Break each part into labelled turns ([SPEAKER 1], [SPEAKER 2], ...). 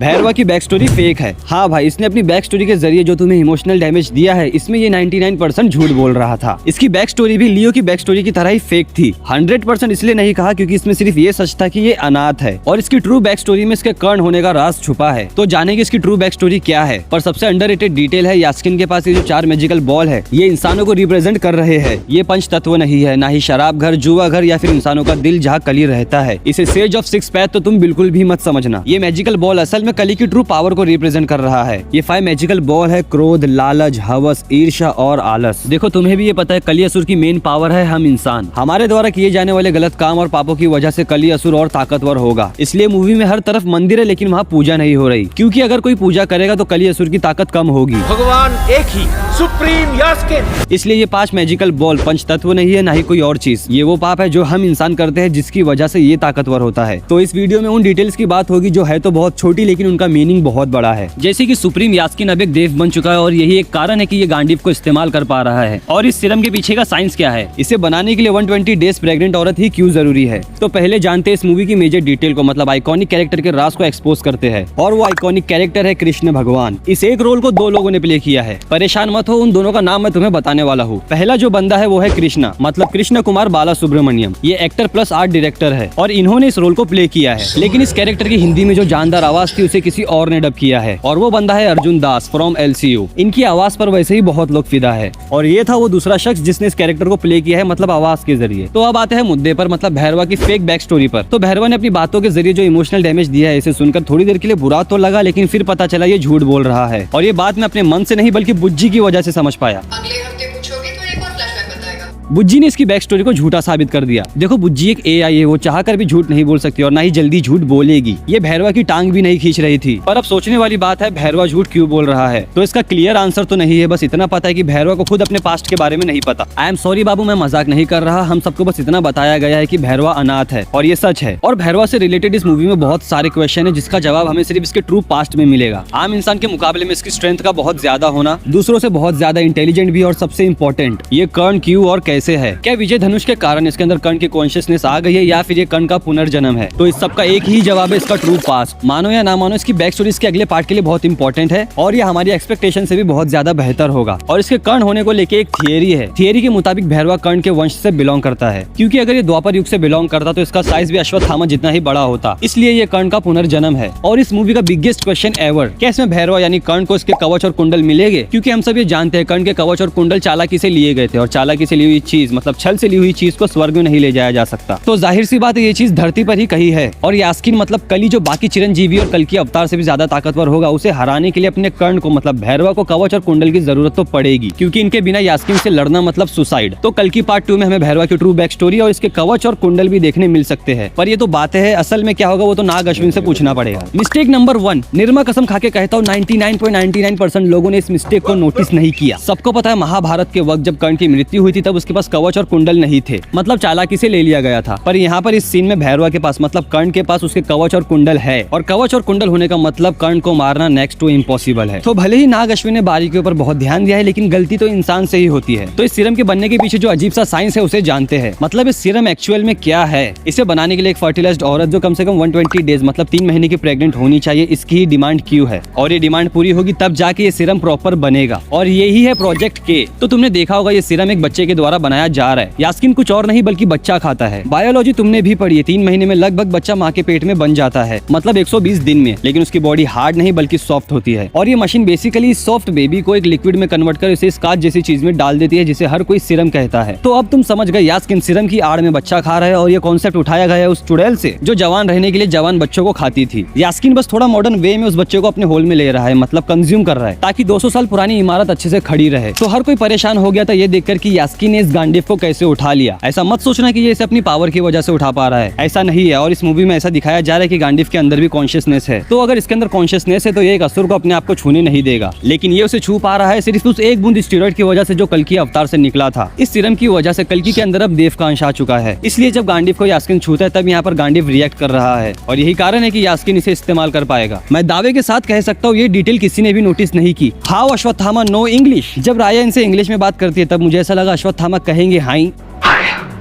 [SPEAKER 1] भैरवा की back story fake है। हाँ भाई, इसने अपनी बैक स्टोरी के जरिए जो तुम्हें इमोशनल डैमेज दिया है, इसमें ये 99% झूठ बोल रहा था। इसकी बैक स्टोरी भी लियो की बैक स्टोरी की तरह ही फेक थी। 100% इसलिए नहीं कहा क्योंकि इसमें सिर्फ ये सच था कि ये अनाथ है और इसकी ट्रू बैक स्टोरी में इसके कर्ण होने का राज छुपा है। तो जानेंगे इसकी ट्रू बैक स्टोरी क्या है। पर सबसे अंडररेटेड डिटेल है, यास्किन के पास ये जो 4 मैजिकल बॉल है, ये इंसानों को रिप्रेजेंट कर रहे हैं। ये पंच तत्व नहीं है, ना ही शराब घर, जुआ घर या फिर इंसानों का दिल जहाँ कली रहता है। इसे सेज ऑफ 6 पैथ तो तुम बिल्कुल भी मत समझना। ये मैजिकल बॉल असल में कली की ट्रू पावर को रिप्रेजेंट कर रहा है। ये 5 मैजिकल बॉल है, क्रोध, लालच, हवस, ईर्ष्या और आलस। देखो, तुम्हें भी ये पता है कली असुर की मेन पावर है हम इंसान। हमारे द्वारा किए जाने वाले गलत काम और पापों की वजह से कली असुर और ताकतवर होगा। इसलिए मूवी में हर तरफ मंदिर है लेकिन वहाँ पूजा नहीं हो रही, क्योंकि अगर कोई पूजा करेगा तो कली असुर की ताकत कम होगी।
[SPEAKER 2] भगवान एक ही, सुप्रीम यास्किन।
[SPEAKER 1] इसलिए ये 5 मैजिकल बॉल पंच तत्व नहीं है, ना ही कोई और चीज। ये वो पाप है जो हम इंसान करते हैं, जिसकी वजह से ये ताकतवर होता है। तो इस वीडियो में उन डिटेल्स की बात होगी जो है तो बहुत छोटी लेकिन उनका मीनिंग बहुत बड़ा है। जैसे कि सुप्रीम यास्किन अब एक देव बन चुका है और यही एक कारण है कि ये गांडीव को इस्तेमाल कर पा रहा है। और इस सीरम के पीछे का साइंस क्या है, इसे बनाने के लिए 120 डेज प्रेग्नेंट औरत ही क्यों जरूरी है। तो पहले जानते हैं इस मूवी की मेजर डिटेल को, मतलब आइकॉनिक कैरेक्टर के राज को एक्सपोज करते हैं। और वो आइकॉनिक कैरेक्टर है कृष्ण भगवान। इस एक रोल को 2 लोगों ने प्ले किया है। परेशान मत हो, उन दोनों का नाम मैं तुम्हें बताने वाला हूँ। पहला जो बंदा है वो है कृष्णा, मतलब कृष्ण कुमार बाला सुब्रमण्यम। ये एक्टर प्लस आर्ट डायरेक्टर है और इन्होंने इस रोल को प्ले किया है। लेकिन इस कैरेक्टर की हिंदी में जो जानदार आवाज थी उसे किसी और ने डब किया है और वो बंदा है अर्जुन दास फ्रॉम LCU। इनकी आवाज पर वैसे ही बहुत लोग फिदा है। और ये था वो दूसरा शख्स जिसने इस कैरेक्टर को प्ले किया है, मतलब आवाज के जरिए। तो अब आते हैं मुद्दे पर, मतलब भैरवा की फेक बैक स्टोरी पर। तो भैरवा ने अपनी बातों के जरिए जो इमोशनल डैमेज दिया है, इसे सुनकर थोड़ी देर के लिए बुरा तो लगा, लेकिन फिर पता चला ये झूठ बोल रहा है। और ये बात मैं अपने मन से नहीं बल्कि बुज्जी की वजह से समझ पाया।
[SPEAKER 3] अगले हफ्ते पूछोगे तो एक और फ्लैशबैक बताएगा।
[SPEAKER 1] बुज्जी ने इसकी बैक स्टोरी को झूठा साबित कर दिया। देखो, बुज्जी एक AI है, वो चाहकर भी झूठ नहीं बोल सकती और ना ही जल्दी झूठ बोलेगी। ये भैरवा की टांग भी नहीं खींच रही थी। पर अब सोचने वाली बात है, भैरवा झूठ क्यों बोल रहा है। तो इसका क्लियर आंसर तो नहीं है, बस इतना पता है कि भैरवा को खुद अपने पास्ट के बारे में नहीं पता। आई एम सॉरी बाबू, मैं मजाक नहीं कर रहा। हम सबको बस इतना बताया गया है कि भैरवा अनाथ है और ये सच है। और भैरवा से रिलेटेड इस मूवी में बहुत सारे क्वेश्चन है जिसका जवाब हमें सिर्फ इसके ट्रू पास्ट में मिलेगा। आम इंसान के मुकाबले में इसकी स्ट्रेंथ का बहुत ज्यादा होना, दूसरों से बहुत ज्यादा इंटेलिजेंट भी, और सबसे इम्पोर्टेंट, ये कर्ण क्यों और कैसे है। क्या विजय धनुष के कारण इसके अंदर कर्ण की कॉन्शियसनेस आ गई है या फिर ये कर्ण का पुनर्जन्म है। तो इस सब का एक ही जवाब है, इसका ट्रू पास्ट। मानो या ना मानो, इसकी बैक स्टोरी इसके अगले पार्ट के लिए बहुत इंपॉर्टेंट है और ये हमारी एक्सपेक्टेशन से भी बहुत ज्यादा बेहतर होगा। और इसके कर्ण होने को लेके एक थियरी है। थियरी के मुताबिक भैरवा कर्ण के वंश से बिलोंग करता है, क्योंकि अगर ये द्वापर युग से बिलोंग करता तो इसका साइज भी अश्वत्थामा जितना ही बड़ा होता। इसलिए ये कर्ण का पुनर्जन्म है। और इस मूवी का बिगेस्ट क्वेश्चन एवर, क्या इसमें भैरवा यानी कर्ण को इसके कवच और कुंडल मिलेंगे। क्योंकि हम सब ये जानते हैं कर्ण के कवच और कुंडल चालाकी से लिए गए थे और चालाकी से ली हुई चीज, मतलब छल से ली हुई चीज को स्वर्ग में नहीं ले जाया जा सकता। तो जाहिर सी बात है ये चीज धरती पर ही कही है। और यास्किन मतलब कली, जो बाकी चिरंजीवी और कल्कि अवतार से भी ज्यादा ताकतवर होगा, उसे हराने के लिए अपने कर्ण को, मतलब भैरवा को कवच और कुंडल की जरूरत तो पड़ेगी, क्योंकि इनके बिना यास्किन से लड़ना मतलब सुसाइड। तो कल्कि पार्ट 2 में हमें भैरवा की ट्रू बैक स्टोरी और इसके कवच और कुंडल भी देखने मिल सकते हैं। पर ये तो बातें हैं, असल में क्या होगा वो तो नाग अश्विन से पूछना पड़ेगा। मिस्टेक नंबर 1, निर्मा कसम खा के कहता हूँ 99.99% लोगों ने इस मिस्टेक को नोटिस नहीं किया। सबको पता है महाभारत के वक्त जब कर्ण की मृत्यु हुई थी तब उसके पास कवच और कुंडल नहीं थे, मतलब चालाकी से ले लिया गया था। पर यहाँ पर इस सीन में भैरवा के पास, मतलब कर्ण के पास, उसके कवच और कुंडल है। और कवच और कुंडल होने का मतलब कर्ण को मारना नेक्स्ट टू इम्पॉसिबल है। तो भले ही नाग अश्विन ने बारीकियों पर बहुत ध्यान दिया है, लेकिन गलती तो इंसान से ही होती है। तो इस सीरम के बनने के पीछे जो अजीब सा साइंस है उसे जानते हैं। मतलब इस सीरम एक्चुअल में क्या है। इसे बनाने के लिए एक फर्टिलाइज्ड औरत जो कम से कम 120 डेज मतलब 3 महीने की प्रेग्नेंट होनी चाहिए, इसकी ही डिमांड क्यों है। और ये डिमांड पूरी होगी तब जाके ये सीरम प्रॉपर बनेगा। और यही है प्रोजेक्ट के। तो तुमने देखा होगा ये सीरम एक बच्चे के द्वारा बनाया जा रहा है। यास्किन कुछ और नहीं बल्कि बच्चा खाता है। बायोलॉजी तुमने भी पढ़ी है, 3 महीने में लगभग बच्चा माँ के पेट में बन जाता है, मतलब 120 दिन में। लेकिन उसकी बॉडी हार्ड नहीं बल्कि सॉफ्ट होती है। और ये मशीन बेसिकली सॉफ्ट बेबी को एक लिक्विड में कन्वर्ट कर इसे स्काच जैसी चीज में डाल देती है, जिसे हर कोई सीरम कहता है। तो अब तुम समझ गए यास्किन सीरम की आड़ में बच्चा खा रहा है। और ये कॉन्सेप्ट उठाया गया है उस चुड़ैल से जो जवान रहने के लिए जवान बच्चों को खाती थी। यास्किन बस थोड़ा मॉडर्न वे में उस बच्चे को अपने होल में ले रहा है, मतलब कंज्यूम कर रहा है, ताकि 200 साल पुरानी इमारत अच्छे से खड़ी रहे। तो हर कोई परेशान हो गया था ये देखकर कि यास्किन ने इस गांडीव को कैसे उठा लिया। ऐसा मत सोचना कि ये इसे अपनी पावर की वजह से उठा पा रहा है, ऐसा नहीं है। और इस मूवी में ऐसा दिखाया जा रहा है कि गांडीव के अंदर भी कॉन्शियसनेस है। तो अगर इसके अंदर कॉन्शियसनेस है तो ये एक असुर को अपने आप को छूने नहीं देगा, लेकिन ये उसे छू पा रहा है सिर्फ उस एक बूंद स्टेरॉइड की वजह से जो कल्कि अवतार से निकला था। इस सीरम की वजह से कल्कि के अंदर अब देव का अंश आ चुका है। इसलिए जब गांडीव को यास्किन छूता है तब यहाँ पर गांडीव रिएक्ट कर रहा है और यही कारण है कि यास्किन इसे इस्तेमाल कर पाएगा। मैं दावे के साथ कह सकता हूँ ये डिटेल किसी ने भी नोटिस नहीं की। How Ashwatthama no English. जब राया इनसे इंग्लिश में बात करती है तब मुझे ऐसा लगा अश्वत्थामा कहेंगे हाई।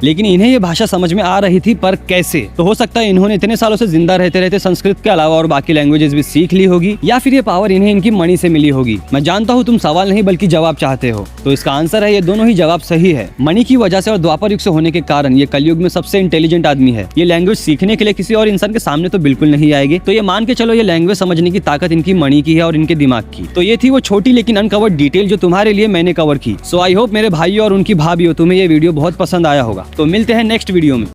[SPEAKER 1] लेकिन इन्हें ये भाषा समझ में आ रही थी, पर कैसे? तो हो सकता है इन्होंने इतने सालों से जिंदा रहते रहते संस्कृत के अलावा और बाकी लैंग्वेजेस भी सीख ली होगी, या फिर ये पावर इन्हें इनकी मणि से मिली होगी। मैं जानता हूँ तुम सवाल नहीं बल्कि जवाब चाहते हो, तो इसका आंसर है ये दोनों ही जवाब सही है। मणि की वजह से और द्वापर युग से होने के कारण ये कलयुग में सबसे इंटेलिजेंट आदमी है। ये लैंग्वेज सीखने के लिए किसी और इंसान के सामने तो बिल्कुल नहीं आएगी। तो ये मान के चलो ये लैंग्वेज समझने की ताकत इनकी मणि की है और इनके दिमाग की। तो ये थी वो छोटी लेकिन अनकवर्ड डिटेल जो तुम्हारे लिए मैंने कवर की। सो आई होप मेरे भाइयों और उनकी भाभीओं तुम्हें ये वीडियो बहुत पसंद आया होगा। तो मिलते हैं नेक्स्ट वीडियो में।